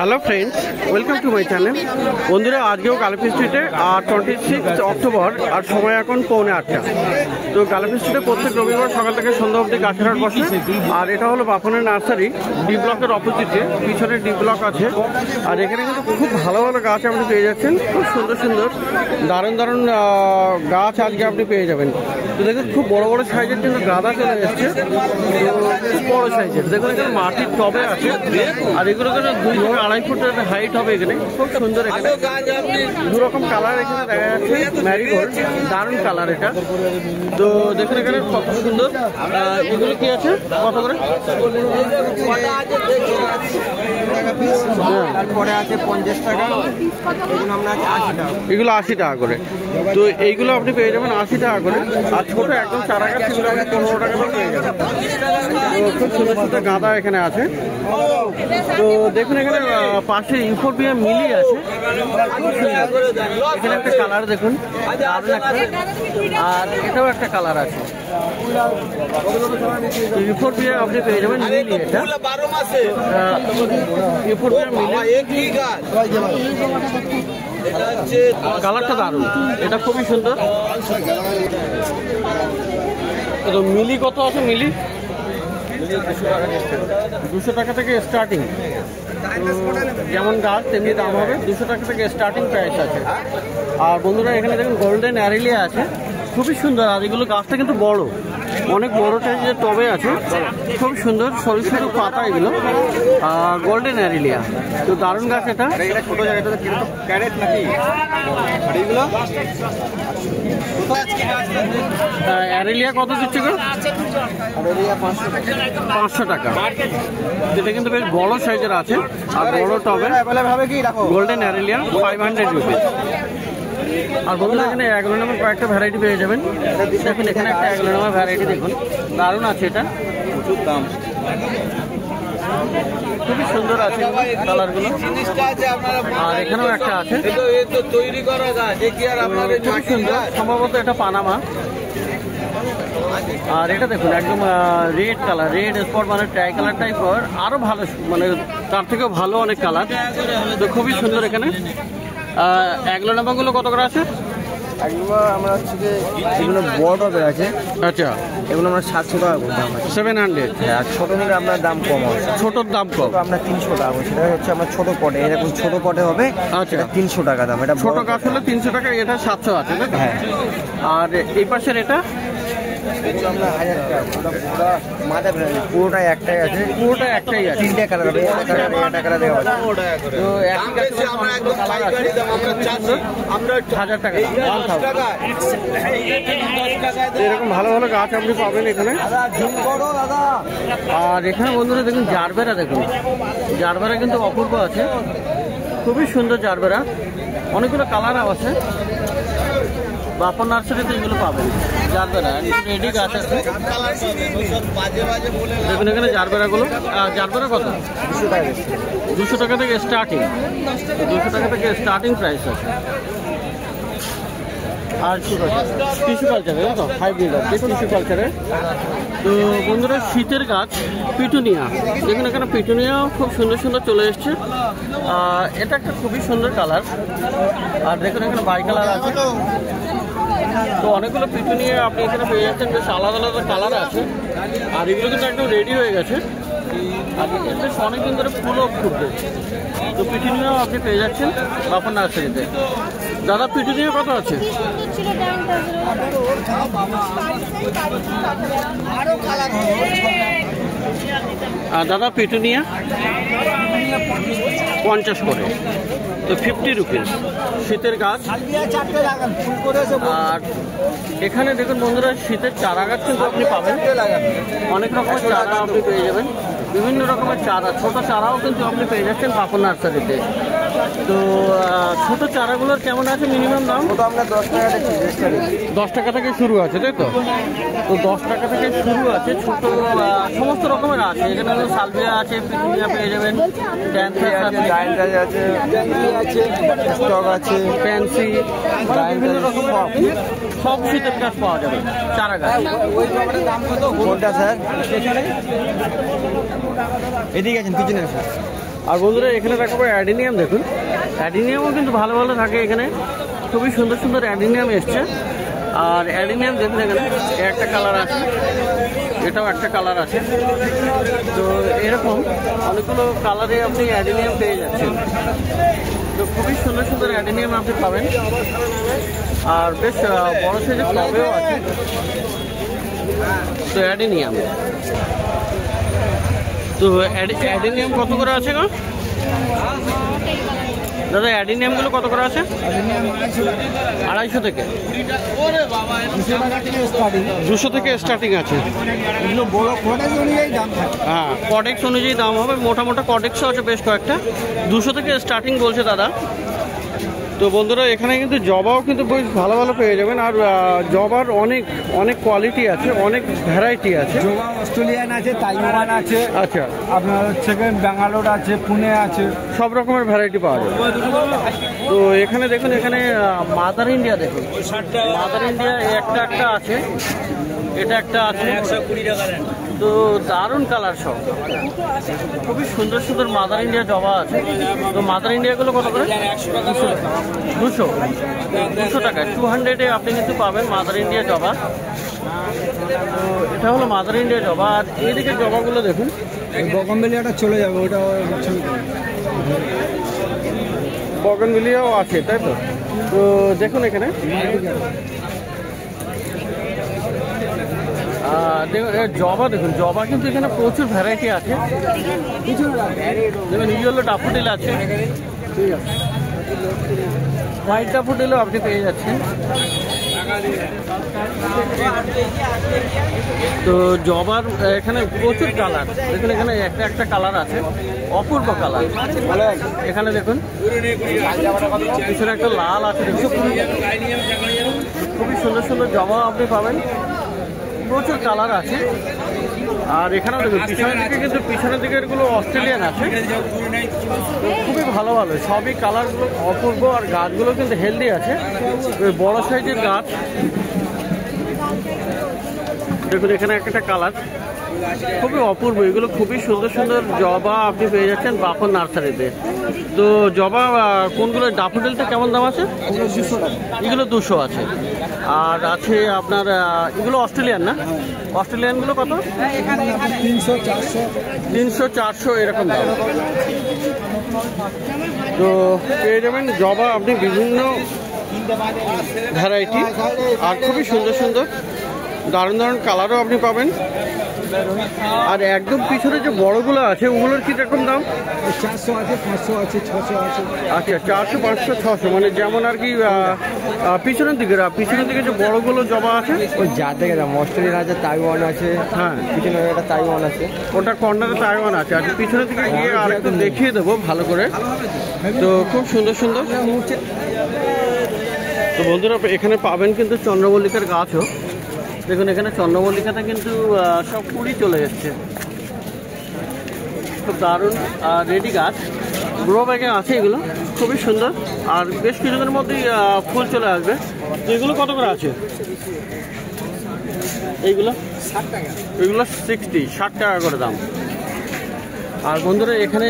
Hello friends, welcome to my channel. বন্ধুরা, আজকেও গালাপি স্ট্রিটে 26 অক্টোবর আর সময় এখন 7:45। তো গালাপি স্ট্রিটে প্রত্যেক রবিবার সকাল থেকে সন্ধ্যা অবধি গাছের হাট বসে। আর এটা হলো বাপনের নার্সারি, ডি ব্লকের অপোজিটে, পিছনে ডি ব্লক আছে। আর এখানে কিন্তু খুব ভালো ভালো গাছ আপনি পেয়ে যাচ্ছেন, খুব সুন্দর সুন্দর দারুণ দারুণ গাছ আজকে আপনি পেয়ে যাবেন। তো দেখুন, খুব বড় বড় সাইজের কিন্তু গাঁদা চলে এসছে, খুব বড় সাইজের। দেখুন এখানে মাটির টবে আছে, আর এগুলো কিন্তু 2 থেকে 2.5 ফুটের হাইট হবে। এখানে খুব সুন্দর, এখানে দু রকম কালার এখানে দেখা যাচ্ছে। ম্যারিগোল্ড, দারুণ কালার এটা। তো দেখুন এখানে কত সুন্দর। এগুলো কি আছে, কত করে? তারপরে আছে 50 টাকা, এগুলো 80 টাকা করে। তো এইগুলো আপনি পেয়ে যাবেন 80 টাকা করে। আর ছোট একদম চারা গাছ সেগুলো আপনি 15 টাকা করে পেয়ে যাবেন। তো খুব সুন্দর সুন্দর গাঁদা এখানে আছে। তো দেখুন এখানে পাশে ইউফোরবিয়া মিলি আছে, এখানে একটা কালার দেখুন, আর এটাও একটা কালার আছে। ইউফোরবিয়া আপনি পেয়ে যাবেন মিলি, এটা ইউফোরবিয়া মিলি। কালারটা দারুণ, এটা খুবই সুন্দর। মিলি কত আছে? মিলি 200 টাকা থেকে স্টার্টিং। যেমন গাছ তেমনি দাম হবে, 200 টাকা থেকে স্টার্টিং প্রাইস আছে। আর বন্ধুরা, এখানে দেখুন গোল্ডেন অ্যারেলিয়া আছে, খুবই সুন্দর। আর এগুলো গাছটা কিন্তু বড়, অনেক বড় সাইজের টবে আছে, খুব সুন্দর সরু সরু পাতা এগুলো। আর গোল্ডেন অ্যারেলিয়া তো দারুণ গাছ এটা। ছোট জায়গাটা ক্যারেট নাকি এগুলো? অ্যারেলিয়া কত দিচ্ছে গো? 500 টাকা। যেটা কিন্তু বেশ বড় সাইজের আছে, আর বড় টবে গোল্ডেন অ্যারেলিয়া 500 রুপিস। আর বন্ধুরা, এখানে অ্যাগ্লোনামের কয়েকটা ভ্যারাইটি পেয়ে যাবেন। দেখুন এখানে একটা অ্যাগ্লোনামের ভ্যারাইটি দেখুন, দারুণ আছে এটা, প্রচুর দাম, খুবই সুন্দর আছে কালারগুলো। আর এখানেও একটা আছে, খুবই সুন্দর, সম্ভবত এটা পানামা। আর এটা দেখুন একদম রেড কালার, রেড স্পট মানে ট্রাই কালার টাইপের, আরো ভালো, মানে তার থেকেও ভালো অনেক কালার। তো খুবই সুন্দর। এখানে অ্যাগ্লোনামাগুলো কত করে আছে? এগুলো আমরা হচ্ছে যে এগুলো বড় হবে আছে। আচ্ছা, এগুলো আমরা 700 টাকা করে দাম আছে। 700। হ্যাঁ, ছোট নিলে আপনার দাম কম হবে। ছোটোর দাম কম, আমরা 300 টাকা, সেটা হচ্ছে আমার ছোট পটে, এরকম ছোট পটে হবে। আচ্ছা, 300 টাকা দাম। এটা ছোট গাছ হলে 300 টাকা, এটা 700 আছে। হ্যাঁ। আর এই পাশের এটা এগুলো আমরা 1000 টাকা, মাথা পুরোটাই একটাই আছে, পুরোটাই একটাই আছে, 3টে কালার হবে। এটা কালার দেওয়া আছে। তো একই গাছে অনেকগুলো কালার আছে। আমরা 1000 টাকা, এরকম ভালো ভালো গাছ আপনি পাবেন এখানে। আর এখানে বন্ধুরা দেখুন জারবেরা, দেখুন জারবেরা কিন্তু অপূর্ব আছে, খুবই সুন্দর জারবেরা, অনেকগুলো কালার আছে। বাপন নার্সারিতে এগুলো পাবেন জারবেরা, রেডি গাছ আছে। দেখুন এখানে জারবেরাগুলো। জারবেরা কত? 200 টাকা থেকে স্টার্টিং, 200 টাকা থেকে স্টার্টিং প্রাইস আছে। আর টিস্যু কালচারে তো হাইব্রিড আছে, টিস্যু কালচারে। তো বন্ধুরা, শীতের গাছ পিটুনিয়া, দেখুন এখানে পিটুনিয়াও খুব সুন্দর সুন্দর চলে এসছে। এটা একটা খুবই সুন্দর কালার। আর দেখুন এখানে বাই কালার আছে। তো অনেকগুলো পিটুনিয়া আপনি এখানে পেয়ে যাচ্ছেন, বেশ আলাদা আলাদা কালার আছে। আর এগুলো কিন্তু একদম রেডি হয়ে গেছে, আর বেশ অনেকদিন ধরে ফুলও ফুটবে। তো পিটুনিয়াও আপনি পেয়ে যাচ্ছেন বাপন নার্সারিতে। দাদা, পিটুনিয়া কত আছে? দাদা পিটুনিয়া 50 করে, তো 50 রুপিস শীতের গাছ। আর এখানে দেখুন বন্ধুরা, শীতের চারা গাছ কিন্তু আপনি পাবেন, অনেক রকমের চারা আপনি পেয়ে যাবেন, বিভিন্ন রকমের চারা, ছোট চারাও কিন্তু আপনি পেয়ে যাচ্ছেন বাপন নার্সারিতে। তো ছোট চারাগুলোর কেমন আছে মিনিমাম দাম? ওটা আমরা 10 টাকা থেকে 10 টাকা থেকে শুরু আছে, তাই তো? তো 10 টাকা থেকে শুরু আছে, ছোট সমস্ত রকমের আছে। এখানে সালভিয়া আছে, পিটুনিয়া পেয়ে যাবেন, স্টক আছে, ফ্যান্সি, বিভিন্ন রকমের সব শীতের গাছ পাওয়া যাবে, চারা গাছ। কোনটা স্যার? এদিকে আছেন, পিছনে। আর বন্ধুরা এখানে দেখাবো অ্যাডিনিয়াম। দেখুন অ্যাডিনিয়ামও কিন্তু ভালো ভালো থাকে এখানে, খুবই সুন্দর সুন্দর অ্যাডিনিয়াম এসছে। আর অ্যাডিনিয়াম দেখুন এখানে একটা কালার আছে, এটাও একটা কালার আছে। তো এরকম অনেকগুলো কালারে আপনি অ্যাডিনিয়াম পেয়ে যাচ্ছেন। তো খুবই সুন্দর সুন্দর অ্যাডিনিয়াম আপনি পাবেন। আর বেশ বড় সাইজের টবেও আছে। তো অ্যাডিনিয়াম, তো অ্যাডিনিয়াম কত করে আছে গো দাদা? অ্যাডিনিয়ামগুলো কত করে আছে? 250 থেকে 200 থেকে স্টার্টিং আছে। হ্যাঁ, কডেক্স অনুযায়ী দাম হবে। মোটা মোটা কডেক্সও আছে বেশ কয়েকটা, 200 থেকে স্টার্টিং বলছে দাদা। তো বন্ধুরা এখানে কিন্তু জবাও কিন্তু বেশ ভালো ভালো পেয়ে যাবেন। আর জবার অনেক অনেক কোয়ালিটি আছে, অনেক ভ্যারাইটি আছে। জবা অস্ট্রেলিয়ান আছে, তাইওয়ান আছে, আচ্ছা আপনার সেকেন্ড ব্যাঙ্গালোর আছে, পুনে আছে, সব রকমের ভ্যারাইটি পাওয়া যায়। তো এখানে দেখুন, এখানে মাদার ইন্ডিয়া দেখুন, মাদার ইন্ডিয়া একটা একটা আছে, এটা একটা আছে। তো দারুণ কালার, সব খুবই সুন্দর সুন্দর মাদার ইন্ডিয়া জবা আছে। তো মাদার ইন্ডিয়াগুলো কত করে? 200 টাকা, 200-এ আপনি কিন্তু পাবেন মাদার ইন্ডিয়া জবা। তো এটা হলো মাদার ইন্ডিয়া জবা। আর এইদিকে জবাগুলো দেখুন, বগনভেলিয়াটা চলে যাবে, ওটা বগনভেলিয়াও আছে, তাই তো? তো দেখুন এখানে দেখুন জবা, দেখুন জবা কিন্তু এখানে প্রচুর ভ্যারাইটি আছে। দেখুন ইয়েলো ডাফোডিল আছে, ঠিক আছে, হোয়াইট ডাফোডিলও আপনি পেয়ে যাচ্ছেন। তো জবার এখানে প্রচুর কালার, দেখুন এখানে একটা একটা কালার আছে, অপূর্ব কালার। এখানে দেখুন পিছনে একটা লাল আছে, খুবই সুন্দর সুন্দর জবা আপনি পাবেন, প্রচুর কালার আছে। আর এখানেও দেখুন পিছনের দিকে, কিন্তু পিছনের দিকে এগুলো অস্ট্রেলিয়ান আছে, খুবই ভালো ভালো সবই কালারগুলো অপূর্ব। আর গাছগুলো কিন্তু হেলদি আছে, বড় সাইজের গাছ। দেখুন এখানে একটা কালার খুবই অপূর্ব, এগুলো খুবই সুন্দর সুন্দর জবা আপনি পেয়ে যাচ্ছেন বাপন নার্সারিতে। তো জবা কোনগুলো? ডাফোডিলটা কেমন দাম আছে? এগুলো 200 আছে। আর আছে আপনার এগুলো অস্ট্রেলিয়ান না? অস্ট্রেলিয়ানগুলো কত? 300-400 এরকম দাম। তো পেয়ে যাবেন জবা আপনি বিভিন্ন ভ্যারাইটি, আর খুবই সুন্দর সুন্দর দারুণ দারুণ কালারও আপনি পাবেন। আর একদম পিছনে যে বড়গুলো আছে ওগুলোর কি রকম দাম? 400 আছে, 500 আছে, 600 আছে। আচ্ছা, 400, 500, 600, মানে যেমন আর কি পিছনের দিকে যে বড়গুলো জবা আছে ওই যা থেকে দাম, অস্ট্রেলিয়ান আছে, তাইওয়ান আছে। হ্যাঁ, পিছনে একটা তাইওয়ান আছে, ওটা কর্নারে তাইওয়ান আছে। আর পিছনের দিকে গিয়ে আর একটু দেখিয়ে দেবো ভালো করে। তো খুব সুন্দর সুন্দর। তো বন্ধুরা এখানে পাবেন কিন্তু চন্দ্রমল্লিকার গাছও। দেখুন এখানে চন্দ্রমল্লিকাটা কিন্তু সব কুড়ি চলে এসছে, খুব দারুণ রেডি গাছ। গ্রো ব্যাগে আছে এগুলো, খুবই সুন্দর। আর বেশ কিছুদিনের মধ্যেই ফুল চলে আসবে। তো এগুলো কত করে আছে? এইগুলো 60 টাকা, এগুলো 60 টাকা করে দাম। আর বন্ধুরা এখানে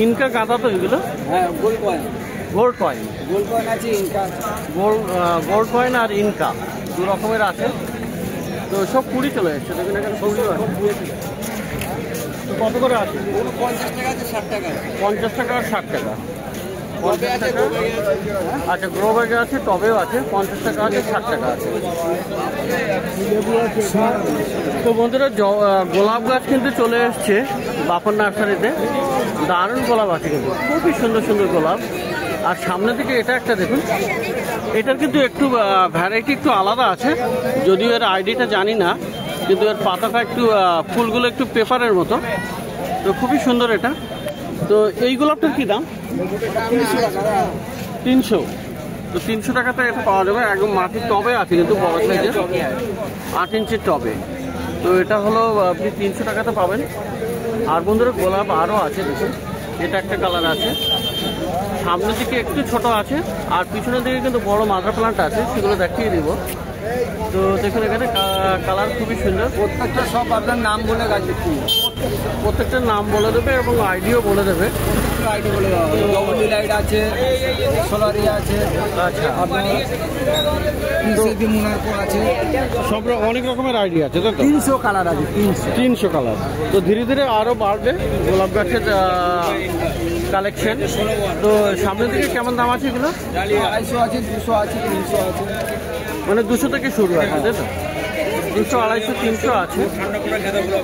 ইনকা গাঁদা, তো এগুলো হ্যাঁ গোল্ড কয়েন, গোল্ড কয়েন আছে, ইনকা গোল্ড কয়েন আর ইনকা দু রকমের আছে। তো সব কুড়ি চলে এসছে, দেখুন এখানে কুড়িও আছে। তো কত করে আছে? 50 টাকা আছে, 60 টাকা, 50 টাকা আর 60 টাকা। 50 টাকা আচ্ছা, গ্রো ব্যাগে আছে, টবেও আছে, 50 টাকা আছে, 60 টাকা আছে। তো বন্ধুরা গোলাপ গাছ কিন্তু চলে এসছে বাপন নার্সারিতে। দারুণ গোলাপ আছে কিন্তু, খুবই সুন্দর সুন্দর গোলাপ। আর সামনে দিকে এটা একটা দেখুন, এটার কিন্তু একটু ভ্যারাইটি একটু আলাদা আছে, যদিও এর আইডিটা জানি না, কিন্তু এর পাতাটা একটু ফুলগুলো একটু পেপারের মতো। তো খুবই সুন্দর এটা। তো এই গোলাপটার কি দাম? 300। তো 300 টাকাতে এটা পাওয়া যাবে, একদম মাটির টবে আছে কিন্তু, বড় সাইজের 8 ইঞ্চির টবে। তো এটা হলো আপনি 300 টাকাতে পাবেন। আর বন্ধুরা গোলাপ আরও আছে, দেখুন এটা একটা কালার আছে, সামনের দিকে একটু ছোট আছে, আর পিছনের দিকে কিন্তু বড় মাদার প্লান্ট আছে, সেগুলো দেখিয়ে দিব। তো দেখুন এখানে কালার খুবই সুন্দর, প্রত্যেকটা সব আপনার নাম বলে গাছ বিক্রি। প্রত্যেকটার নাম বলে দেবে এবং আইডিও বলে দেবে। আইডি বলে দেওয়া হবে। ডবল ডিলাইট আছে, সোলারি আছে, আচ্ছা, আপনার পিসিবি মোনার্কো আছে, সব অনেক রকমের আইডি আছে তো? 300 কালার আছে, 300 কালার। তো ধীরে ধীরে আরও বাড়বে গোলাপ গাছের কালেকশন। তো সামনের দিকে কেমন দাম আছে এগুলো? 250 আছে, 200 আছে, 300 আছে, মানে 200 থেকে শুরু আছে তাই তো? 200, 250, 300 আছে।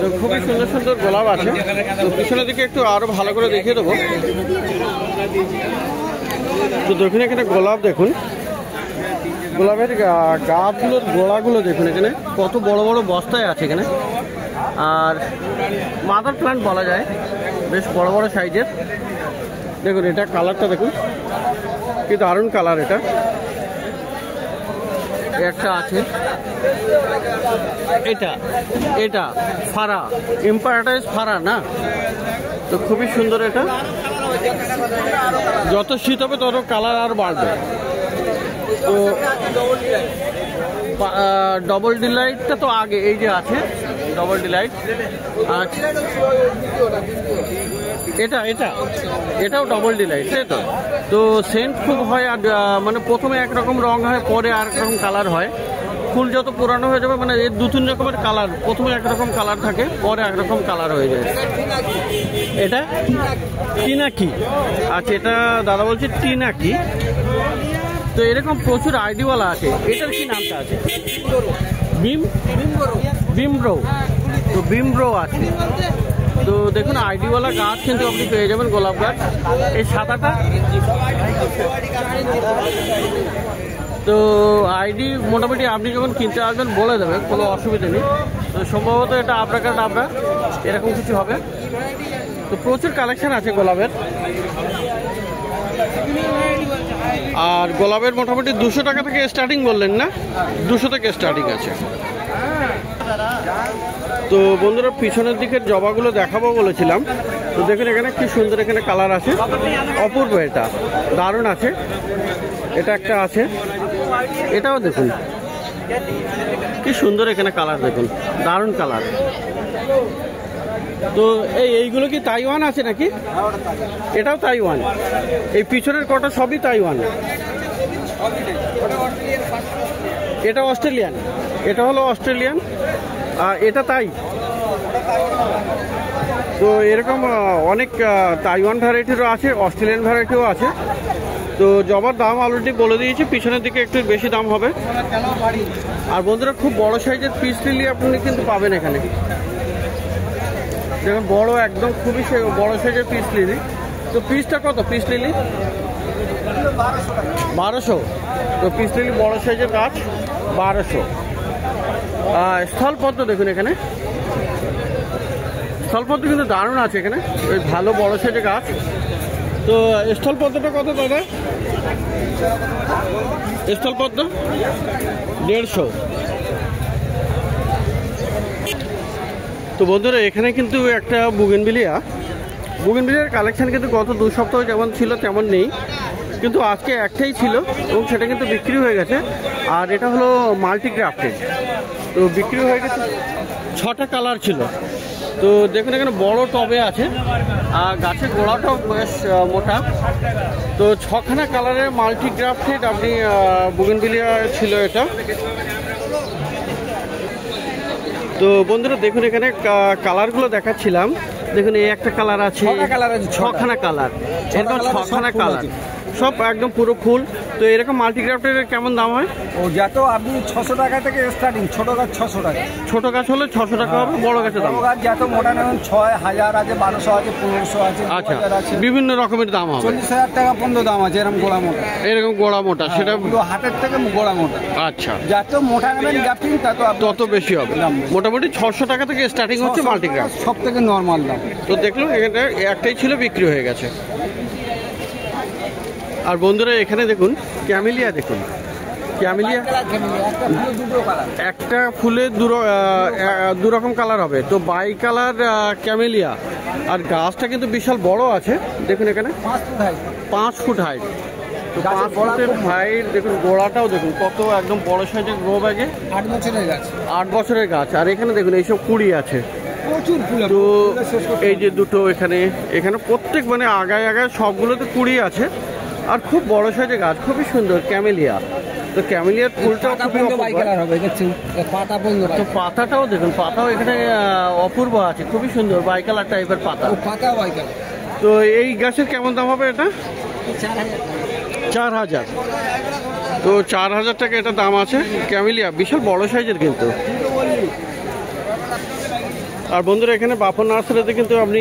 তো খুবই সুন্দর সুন্দর গোলাপ আছে। তো পিছনের দিকে একটু আরও ভালো করে দেখিয়ে দেবো। তো দেখুন এখানে গোলাপ, দেখুন গোলাপের গাছগুলোর গোড়াগুলো দেখুন এখানে কত বড় বড় বস্তায় আছে এখানে। আর মাদার প্ল্যান্ট বলা যায়, বেশ বড় বড় সাইজের। দেখুন এটা কালারটা দেখুন কি দারুণ কালার। এটা একটা আছে, এটা এটা ফারা, ইম্পারাটাইজ ফারা না? তো খুবই সুন্দর। এটা যত শীত হবে তত কালার আর বাড়বে। তো ডবল ডিলাইটটা তো আগে, এই যে আছে ডবল ডিলাইট। আচ্ছা, এটাও ডবল ডিলাইট তাই তো? তো সেন্ট খুব হয়, আর মানে প্রথমে একরকম রং হয়, পরে আর রকম কালার হয়। ফুল যত পুরানো হয়ে যাবে, মানে এর 2-3 রকমের কালার, প্রথমে একরকম কালার থাকে, পরে একরকম কালার হয়ে যায়। এটা টিনাকি। আচ্ছা, এটা দাদা বলছে টিনাকি। তো এরকম প্রচুর আইডিওয়ালা আছে। এটার কি নামটা আছে? বিমব্রো। তো বিমব্রো আছে। তো দেখুন আইডিওয়ালা গাছ কিন্তু আপনি পেয়ে যাবেন, গোলাপ গাছ। এই সাদাটা তো আইডি মোটামুটি আপনি যখন কিনতে আসবেন বলে দেবে, কোনো অসুবিধা নেই। তো সম্ভবত এটা আপনার ডাবরা এরকম কিছু হবে। তো প্রচুর কালেকশন আছে গোলাপের। আর গোলাপের মোটামুটি 200 টাকা থেকে স্টার্টিং বললেন না? 200 থেকে স্টার্টিং আছে। তো বন্ধুরা পিছনের দিকের জবাগুলো দেখাবো বলেছিলাম। তো দেখুন এখানে কি সুন্দর এখানে কালার আছে, অপূর্ব, এটা দারুণ আছে। এটা একটা আছে, এটাও দেখুন কি সুন্দর এখানে কালার, দেখুন দারুণ কালার। তো এইগুলো কি তাইওয়ান আছে নাকি? এটাও তাইওয়ান। এই পিছনের কটা সবই তাইওয়ান। এটা অস্ট্রেলিয়ান, এটা হলো অস্ট্রেলিয়ান, আর এটা তাই। তো এরকম অনেক তাইওয়ান ভ্যারাইটিরও আছে, অস্ট্রেলিয়ান ভ্যারাইটিও আছে। তো জবার দাম অলরেডি বলে দিয়েছি, পিছনের দিকে একটু বেশি দাম হবে। আর বন্ধুরা খুব বড় সাইজের পিস লিলি আপনি কিন্তু পাবেন এখানে। দেখুন বড়, একদম খুবই বড় সাইজের পিস লিলি। তো পিসটা কত? Peace lily 1200। তো পিস লিলি বড় সাইজের গাছ 1200। স্থলপদ্ম দেখুন এখানে, স্থলপদ্ম কিন্তু দারুণ আছে এখানে, ওই ভালো বড় সাইজের গাছ। তো স্থলপদ্মটা কত দাদা? স্থলপদ্ম 150। তো বন্ধুরা এখানে কিন্তু একটা বুগেনভিলিয়ার কালেকশন কিন্তু গত 2 সপ্তাহ যেমন ছিল তেমন নেই, কিন্তু আজকে একটাই ছিল এবং সেটা কিন্তু বিক্রি হয়ে গেছে। আর এটা হলো মাল্টিগ্রাফটেড। তো বিক্রি হয়ে গেছে, 6টা কালার ছিল। তো দেখুন এখানে বড় টবে আছে, আর গাছের গোড়াটাও বেশ মোটা। তো 6খানা কালারের মাল্টিগ্রাফটেড আপনি বুগেনভিলিয়া ছিল এটা। তো বন্ধুরা দেখুন এখানে কালারগুলো দেখাচ্ছিলাম। দেখুন এই একটা কালার আছে, 6খানা কালার, এরকম 6খানা কালার, সব একদম পুরো ফুল। তো এরকম মাল্টিগ্রাফটের কেমন দাম হয়? ও যত আপনি 600 টাকা থেকে স্টার্টিং। ছোট গাছ 600 টাকা। ছোট গাছ হলে 600 টাকা হবে, বড় গাছের দাম? বড় গাছ যত মোটা নেবেন 6000 আছে, 1200 আছে, 1500 আছে। আচ্ছা, বিভিন্ন রকমের দাম হবে। 40000 টাকা পর্যন্ত দাম আছে এরকম গোড়া মোটা। এরকম গোড়া মোটা, সেটা হাতের থেকে গোড়া মোটা। আচ্ছা, যত মোটা নেবেন গ্রাফটিং তত বেশি হবে। মোটামুটি 600 টাকা থেকে স্টার্টিং হচ্ছে মাল্টিগ্রাফট, সব থেকে নর্মাল দাম। তো দেখলো এখানে একটাই ছিল, বিক্রি হয়ে গেছে। আর বন্ধুরা এখানে দেখুন ক্যামেলিয়া, দেখুন ক্যামেলিয়া একটা ফুলে 2 রকম কালার হবে। তো বাই কালার ক্যামেলিয়া। আর গাছটা কিন্তু বিশাল বড় আছে, দেখুন এখানে 5 ফুট হাইট। তো 5 ফুটের হাইট, দেখুন গোড়াটাও দেখুন কত একদম বড় সাইজের গ্রো ব্যাগে। 8 বছরের গাছ, 8 বছরের গাছ। আর এখানে দেখুন এইসব কুড়ি আছে, তো এই যে দুটো এখানে এখানে প্রত্যেক মানে আগায় আগায় সবগুলোতে কুড়ি আছে, আর খুব বড় সাইজের গাছ, খুবই সুন্দর ক্যামেলিয়া। তো ক্যামেলিয়ার ফুলটাও খুবই তো পাতাটাও দেখুন, পাতাও এখানে অপূর্ব আছে, খুবই সুন্দর বাইকালার টাইপের পাতা। তো এই গাছের কেমন দাম হবে এটা? 4000। তো 4000 টাকা এটা দাম আছে। ক্যামেলিয়া বিশাল বড় সাইজের কিন্তু। আর বন্ধুরা এখানে বাপন নার্সারিতে কিন্তু আপনি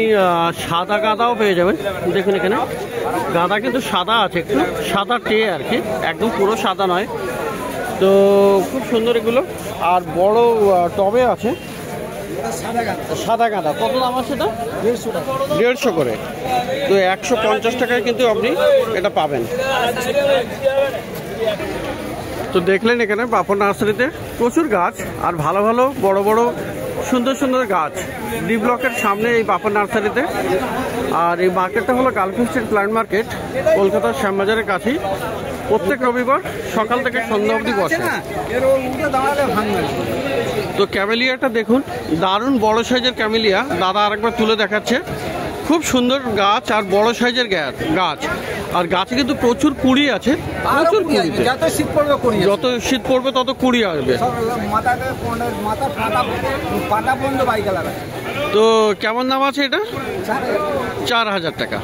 সাদা গাঁদাও পেয়ে যাবেন। দেখুন এখানে গাঁদা কিন্তু সাদা আছে, একটু সাদা টে আর কি, একদম পুরো সাদা নয়। তো খুব সুন্দর এগুলো। আর বড় টবে আছে সাদা গাঁদা। কত দাম আছে এটা? 150 করে। তো 150 টাকায় কিন্তু আপনি এটা পাবেন। তো দেখলেন এখানে বাপন নার্সারিতে প্রচুর গাছ, আর ভালো ভালো বড় বড় সুন্দর সুন্দর গাছ ডি ব্লকের সামনে এই বাপন নার্সারিতে। আর এই মার্কেটটা হলো গার্লফিন স্ট্রিট প্ল্যান্ট মার্কেট, কলকাতার শ্যামবাজারের কাছেই। প্রত্যেক রবিবার সকাল থেকে সন্ধ্যা অবধি বসে। তো ক্যামেলিয়াটা দেখুন, দারুণ বড় সাইজের ক্যামেলিয়া। দাদা আরেকবার তুলে দেখাচ্ছে। খুব সুন্দর গাছ আর বড় সাইজের গাছ, আর গাছে কিন্তু প্রচুর কুড়ি আছে, প্রচুর কুড়ি। যত শীত পড়বে তত কুড়ি আসবে। তো কেমন দাম আছে এটা? 4000 টাকা।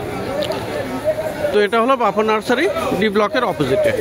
তো এটা হলো বাপন নার্সারি, ডি ব্লকের অপোজিটে।